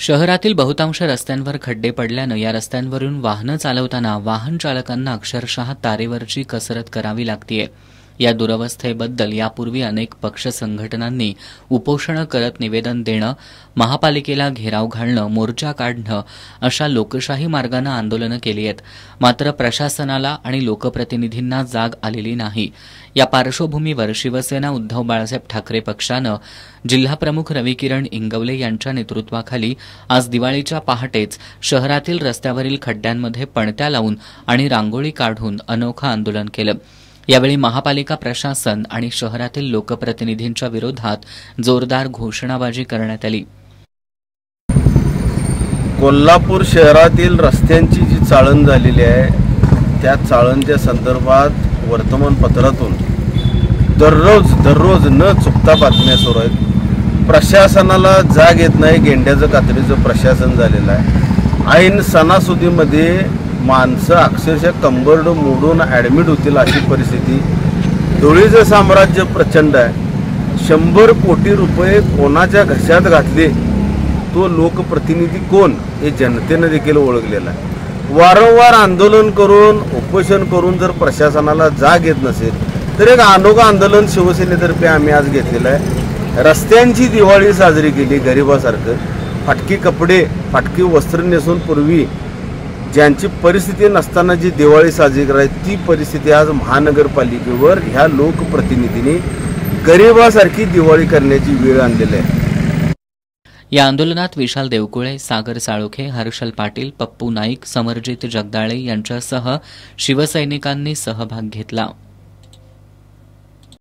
शहरातील बहुतांश रस्त्यांवर खड्डे पडल्यानं या रस्त्यांवरून वाहनं चालवताना वाहन चालकांना अक्षरशः तारेवरची कसरत करावी लागतेय। या दुरवस्थेबद्दल यापूर्वी अनेक पक्ष संघटनांनी उपोषण करत निवेदन देणं, महापालिकेला घेराव घालणं, मोर्चा काढणं अशा लोकशाही मार्गानं आंदोलनं केली आहेत। मात्र प्रशासनाला आणि लोकप्रतिनिधींना जाग आलेली नाही। या पार्श्वभूमीवर शिवसेना उद्धव बाळासाहेब ठाकरे पक्षानं जिल्हाप्रमुख रविकिरण इंगवले यांच्या नेतृत्वाखाली आज दिवाळीच्या पहाटेच शहरातील रस्त्यावरील खड्ड्यांमध्ये पणत्या लावून आणि रांगोळी काढून अनोखं आंदोलन केलं। यावेळी महापालिका प्रशासन आणि शहरातील लोकप्रतिनिधींच्या विरोधात जोरदार घोषणाबाजी करण्यात आली। कोल्हापूर शहरातील रस्त्यांची जी चाळण झालेली आहे त्या चाळणच्या संदर्भात वर्तमानपत्रातून दररोज न चुकता बातम्या सुरू आहेत। प्रशासनाला जाग येत नाही, गेंड्याचं कातडीचं प्रशासन झालेलं आहे। ऐन सणासुदीमध्ये माणसं अक्षरशः कंबरड मोडून ॲडमिट होतील अशी परिस्थिती। धुळीचं साम्राज्य प्रचंड आहे। 100 कोटी रुपये कोणाच्या घशात घातले तो लोकप्रतिनिधी कोण हे जनतेनं देखील ओळखलेलं आहे। वारंवार आंदोलन करून उपोषण करून जर प्रशासनाला जाग येत नसेल तर एक अनोखं आंदोलन शिवसेनेतर्फे आम्ही आज घेतलेलं आहे। रस्त्यांची दिवाळी साजरी केली गरिबासारखं। फाटकी कपडे फाटकी वस्त्र नेसून पूर्वी ज्यांची परिस्थिती नसताना जी दिवाळी साजरी करायची ती परिस्थिती आज महानगरपालिकेवर ह्या लोकप्रतिनिधींनी गरिबासारखी दिवाळी करण्याची वेळ आणलेली आहे। या आंदोलनात विशाल देवकुळे, सागर साळोखे, हर्षल पाटील, पप्पू नाईक, समरजित जगदाळे यांच्यासह शिवसैनिकांनी सहभाग घेतला।